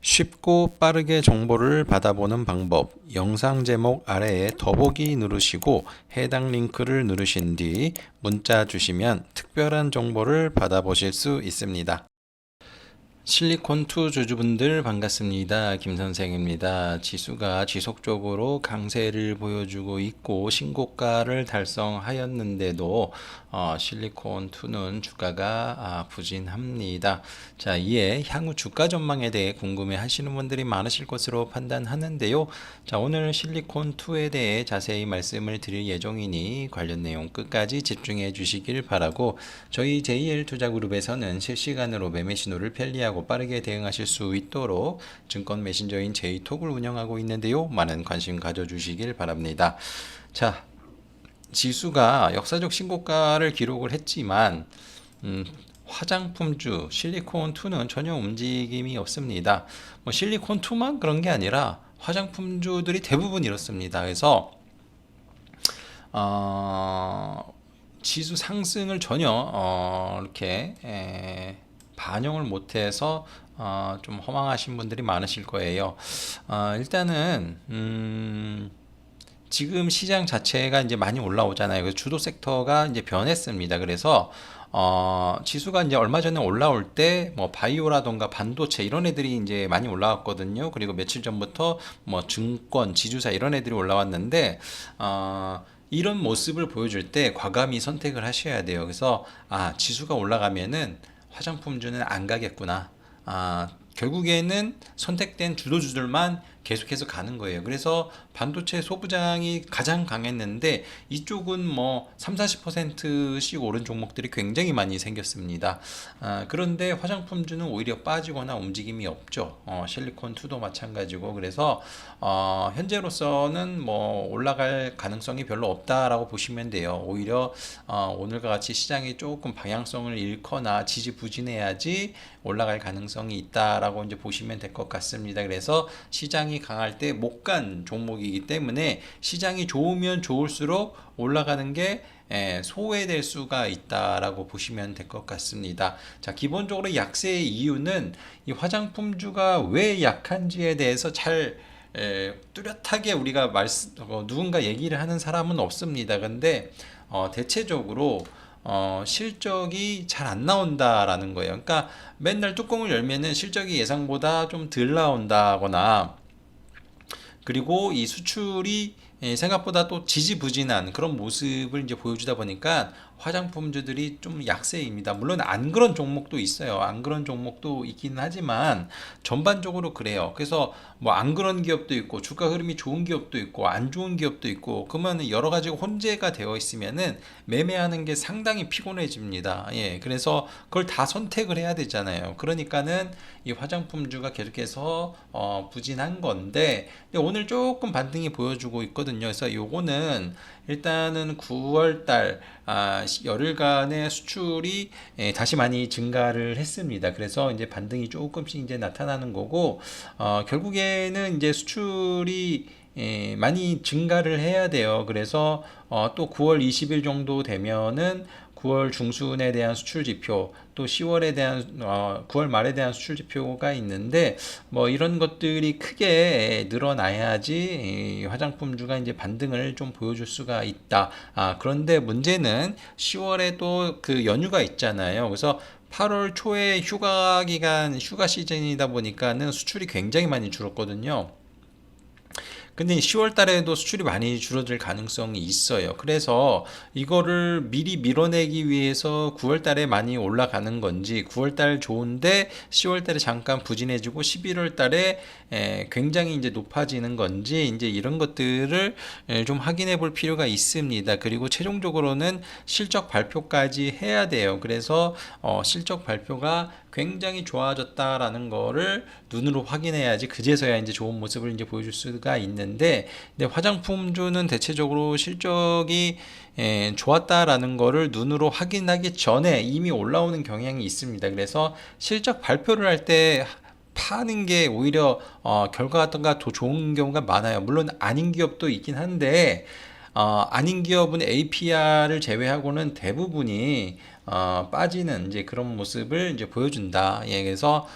쉽고 빠르게 정보를 받아보는 방법, 영상 제목 아래에 더보기 누르시고 해당 링크를 누르신 뒤 문자 주시면 특별한 정보를 받아보실 수 있습니다. 실리콘2 주주분들 반갑습니다. 김선생입니다. 지수가 지속적으로 강세를 보여주고 있고 신고가를 달성하였는데도 실리콘2는 주가가 부진합니다. 자, 이에 향후 주가 전망에 대해 궁금해 하시는 분들이 많으실 것으로 판단하는데요. 자, 오늘 실리콘2에 대해 자세히 말씀을 드릴 예정이니 관련 내용 끝까지 집중해 주시길 바라고, 저희 JL투자그룹에서는 실시간으로 매매 신호를 편리하고 빠르게 대응하실 수 있도록 증권 메신저인 J톡을 운영하고 있는데요. 많은 관심 가져주시길 바랍니다. 자, 지수가 역사적 신고가를 기록을 했지만 화장품주 실리콘2는 전혀 움직임이 없습니다. 뭐 실리콘2만 그런 게 아니라 화장품주들이 대부분 이렇습니다. 그래서 지수 상승을 전혀 이렇게 반영을 못해서 좀 허망하신 분들이 많으실 거예요. 일단은 지금 시장 자체가 이제 많이 올라오잖아요. 그래서 주도 섹터가 이제 변했습니다. 그래서 지수가 이제 얼마 전에 올라올 때 뭐 바이오라던가 반도체 이런 애들이 이제 많이 올라왔거든요. 그리고 며칠 전부터 뭐 증권, 지주사 이런 애들이 올라왔는데 이런 모습을 보여줄 때 과감히 선택을 하셔야 돼요. 그래서 지수가 올라가면은 화장품주는 안 가겠구나. 결국에는 선택된 주도주들만 계속해서 가는 거예요. 그래서 반도체 소부장이 가장 강했는데 이쪽은 뭐 30-40%씩 오른 종목들이 굉장히 많이 생겼습니다. 그런데 화장품주는 오히려 빠지거나 움직임이 없죠. 실리콘2도 마찬가지고, 그래서 현재로서는 뭐 올라갈 가능성이 별로 없다라고 보시면 돼요. 오히려 오늘과 같이 시장이 조금 방향성을 잃거나 지지부진해야지 올라갈 가능성이 있다라고 이제 보시면 될 것 같습니다. 그래서 시장이 강할 때 못 간 종목이기 때문에 시장이 좋으면 좋을수록 올라가는 게 소외될 수가 있다라고 보시면 될 것 같습니다. 자, 기본적으로 약세의 이유는 이 화장품주가 왜 약한지에 대해서 잘 뚜렷하게 우리가 누군가 얘기를 하는 사람은 없습니다. 근데 대체적으로 실적이 잘 안 나온다라는 거예요. 그러니까 맨날 뚜껑을 열면은 실적이 예상보다 좀 덜 나온다거나, 그리고 이 수출이 생각보다 또 지지부진한 그런 모습을 이제 보여주다 보니까 화장품주들이 좀 약세입니다. 물론 안 그런 종목도 있어요. 안 그런 종목도 있기는 하지만 전반적으로 그래요. 그래서 뭐 안 그런 기업도 있고 주가 흐름이 좋은 기업도 있고 안 좋은 기업도 있고, 그러면 여러 가지 혼재가 되어 있으면은 매매하는 게 상당히 피곤해집니다. 그래서 그걸 다 선택을 해야 되잖아요. 그러니까는 이 화장품주가 계속해서 부진한 건데, 오늘 조금 반등이 보여주고 있거든요. 그래서 요거는 일단은 9월달 열흘간의 수출이 다시 많이 증가를 했습니다. 그래서 이제 반등이 조금씩 이제 나타나는 거고, 결국에는 이제 수출이 많이 증가를 해야 돼요. 그래서 또 9월 20일 정도 되면은 9월 중순에 대한 수출 지표, 또 10월에 대한 9월 말에 대한 수출 지표가 있는데, 뭐 이런 것들이 크게 늘어나야지 화장품주가 이제 반등을 좀 보여줄 수가 있다. 그런데 문제는 10월에 또 그 연휴가 있잖아요. 그래서 8월 초에 휴가 시즌이다 보니까는 수출이 굉장히 많이 줄었거든요. 근데 10월 달에도 수출이 많이 줄어들 가능성이 있어요. 그래서 이거를 미리 밀어내기 위해서 9월 달에 많이 올라가는 건지, 9월 달 좋은데 10월 달에 잠깐 부진해지고 11월 달에 굉장히 이제 높아지는 건지, 이제 이런 것들을 좀 확인해 볼 필요가 있습니다. 그리고 최종적으로는 실적 발표까지 해야 돼요. 그래서 실적 발표가 굉장히 좋아졌다라는 거를 눈으로 확인해야지 그제서야 이제 좋은 모습을 이제 보여줄 수가 있는데, 근데 화장품주는 대체적으로 실적이 좋았다라는 거를 눈으로 확인하기 전에 이미 올라오는 경향이 있습니다. 그래서 실적 발표를 할 때 파는 게 오히려 결과가 더 좋은 경우가 많아요. 물론 아닌 기업도 있긴 한데 아닌 기업은 APR을 제외하고는 대부분이 빠지는 이제 그런 모습을 이제 보여준다. 예, 그래서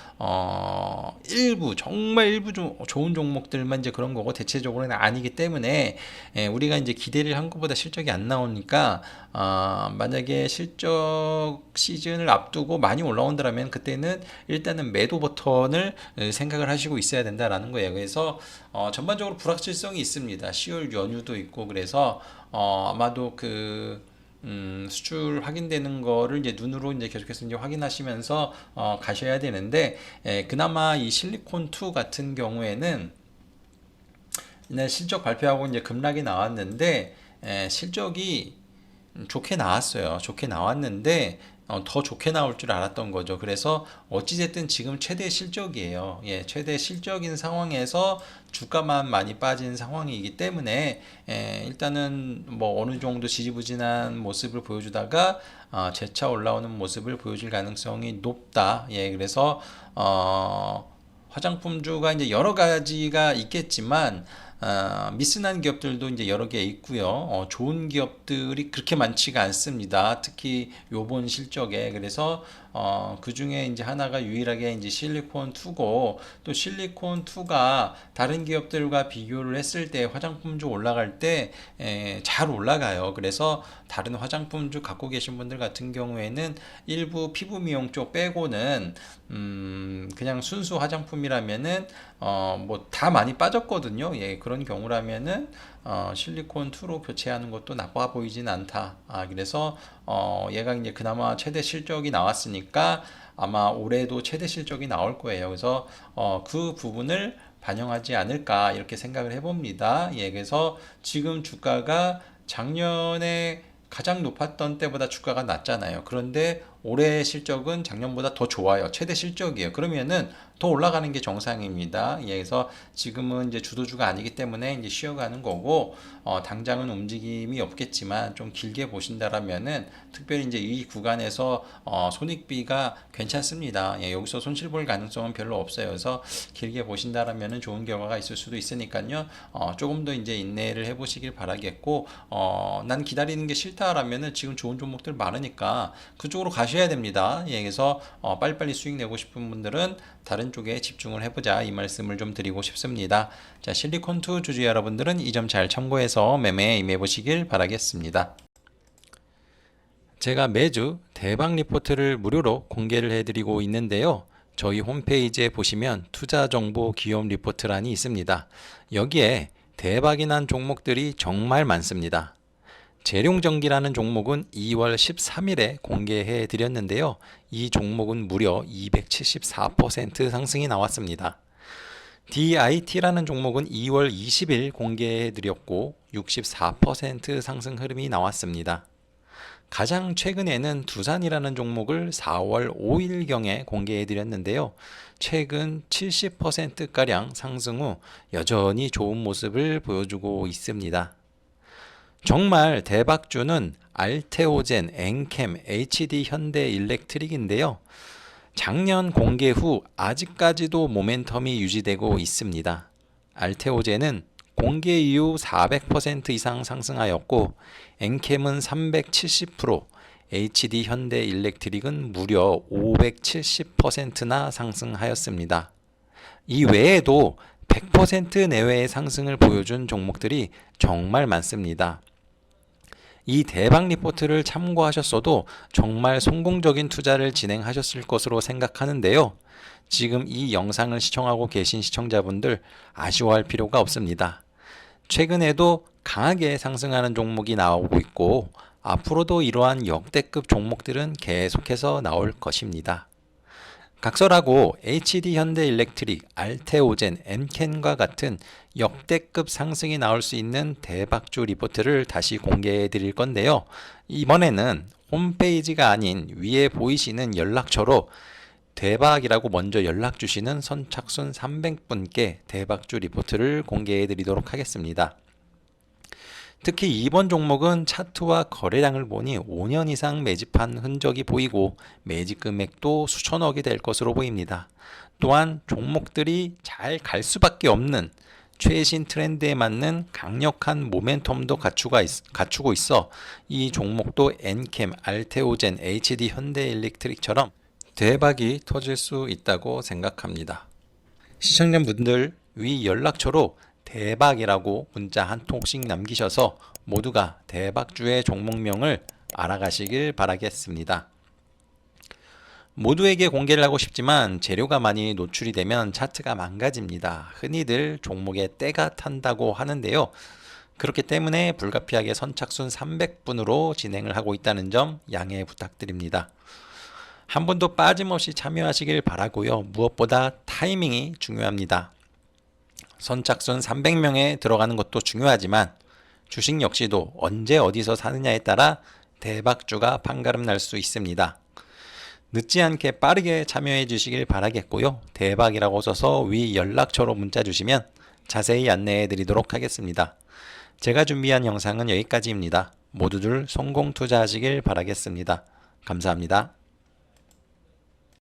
일부 정말 일부 좋은 종목들만 이제 그런 거고 대체적으로는 아니기 때문에 예, 우리가 이제 기대를 한 것보다 실적이 안 나오니까 만약에 실적 시즌을 앞두고 많이 올라온다면 그때는 일단은 매도 버튼을 생각을 하시고 있어야 된다라는 거예요. 그래서 전반적으로 불확실성이 있습니다. 10월 연휴도 있고 그래서 아마도 수출 확인되는 거를 이제 눈으로 이제 계속해서 이제 확인하시면서 가셔야 되는데 그나마 이 실리콘2 같은 경우에는 실적 발표하고 이제 급락이 나왔는데 실적이 좋게 나왔어요. 좋게 나왔는데 더 좋게 나올 줄 알았던 거죠. 그래서 어찌됐든 지금 최대 실적이에요. 예, 최대 실적인 상황에서 주가만 많이 빠진 상황이기 때문에 일단은 뭐 어느 정도 지지부진한 모습을 보여주다가 재차 올라오는 모습을 보여줄 가능성이 높다. 예, 그래서 화장품주가 이제 여러 가지가 있겠지만 미스난 기업들도 이제 여러 개 있고요. 좋은 기업들이 그렇게 많지가 않습니다. 특히 요번 실적에. 그래서 그 중에 이제 하나가 유일하게 이제 실리콘2고 또 실리콘2가 다른 기업들과 비교를 했을 때 화장품주 올라갈 때 잘 올라가요. 그래서 다른 화장품주 갖고 계신 분들 같은 경우에는 일부 피부 미용 쪽 빼고는 그냥 순수 화장품이라면은 뭐 다 많이 빠졌거든요. 예, 그런 경우라면은 실리콘2로 교체하는 것도 나빠 보이진 않다. 그래서 얘가 이제 그나마 최대 실적이 나왔으니까 아마 올해도 최대 실적이 나올 거예요. 그래서 그 부분을 반영하지 않을까 이렇게 생각을 해봅니다. 예, 그래서 지금 주가가 작년에 가장 높았던 때보다 주가가 낮잖아요. 그런데 올해 실적은 작년보다 더 좋아요. 최대 실적이에요. 그러면은 더 올라가는 게 정상입니다. 예, 그래서 지금은 이제 주도주가 아니기 때문에 이제 쉬어가는 거고, 당장은 움직임이 없겠지만 좀 길게 보신다라면은 특별히 이제 이 구간에서 손익비가 괜찮습니다. 예, 여기서 손실 볼 가능성은 별로 없어요. 그래서 길게 보신다라면은 좋은 결과가 있을 수도 있으니까요. 조금 더 이제 인내를 해보시길 바라겠고, 난 기다리는 게 싫다라면은 지금 좋은 종목들 많으니까 그쪽으로 가셔야 됩니다. 예, 그래서 빨리빨리 수익 내고 싶은 분들은 다른 쪽에 집중을 해보자 이 말씀을 좀 드리고 싶습니다. 자, 실리콘2 주주 여러분들은 이 점 잘 참고해서 매매에 임해 보시길 바라겠습니다. 제가 매주 대박 리포트를 무료로 공개를 해드리고 있는데요. 저희 홈페이지에 보시면 투자 정보 기업 리포트란이 있습니다. 여기에 대박이 난 종목들이 정말 많습니다. 재룡전기라는 종목은 2월 13일에 공개해 드렸는데요. 이 종목은 무려 274% 상승이 나왔습니다. DIT라는 종목은 2월 20일 공개해 드렸고 64% 상승 흐름이 나왔습니다. 가장 최근에는 두산이라는 종목을 4월 5일경에 공개해 드렸는데요. 최근 70%가량 상승 후 여전히 좋은 모습을 보여주고 있습니다. 정말 대박주는 알테오젠, 엔캠, HD 현대일렉트릭인데요. 작년 공개 후 아직까지도 모멘텀이 유지되고 있습니다. 알테오젠은 공개 이후 400% 이상 상승하였고 엔캠은 370%, HD 현대일렉트릭은 무려 570%나 상승하였습니다. 이 외에도 100% 내외의 상승을 보여준 종목들이 정말 많습니다. 이 대박 리포트를 참고하셨어도 정말 성공적인 투자를 진행하셨을 것으로 생각하는데요. 지금 이 영상을 시청하고 계신 시청자분들 아쉬워할 필요가 없습니다. 최근에도 강하게 상승하는 종목이 나오고 있고 앞으로도 이러한 역대급 종목들은 계속해서 나올 것입니다. 각설하고 HD 현대일렉트릭, 알테오젠, 엔켄과 같은 역대급 상승이 나올 수 있는 대박주 리포트를 다시 공개해 드릴 건데요. 이번에는 홈페이지가 아닌 위에 보이시는 연락처로 대박이라고 먼저 연락 주시는 선착순 300분께 대박주 리포트를 공개해 드리도록 하겠습니다. 특히 이번 종목은 차트와 거래량을 보니 5년 이상 매집한 흔적이 보이고 매집 금액도 수천억이 될 것으로 보입니다. 또한 종목들이 잘 갈 수밖에 없는 최신 트렌드에 맞는 강력한 모멘텀도 갖추고 있어 이 종목도 엔캠, 알테오젠, HD 현대일렉트릭처럼 대박이 터질 수 있다고 생각합니다. 시청자분들 위 연락처로 대박이라고 문자 한 통씩 남기셔서 모두가 대박주의 종목명을 알아가시길 바라겠습니다. 모두에게 공개를 하고 싶지만 재료가 많이 노출이 되면 차트가 망가집니다. 흔히들 종목에 때가 탄다고 하는데요. 그렇기 때문에 불가피하게 선착순 300분으로 진행을 하고 있다는 점 양해 부탁드립니다. 한 분도 빠짐없이 참여하시길 바라고요. 무엇보다 타이밍이 중요합니다. 선착순 300명에 들어가는 것도 중요하지만 주식 역시도 언제 어디서 사느냐에 따라 대박주가 판가름 날 수 있습니다. 늦지 않게 빠르게 참여해 주시길 바라겠고요. 대박이라고 써서 위 연락처로 문자 주시면 자세히 안내해 드리도록 하겠습니다. 제가 준비한 영상은 여기까지입니다. 모두들 성공 투자하시길 바라겠습니다. 감사합니다.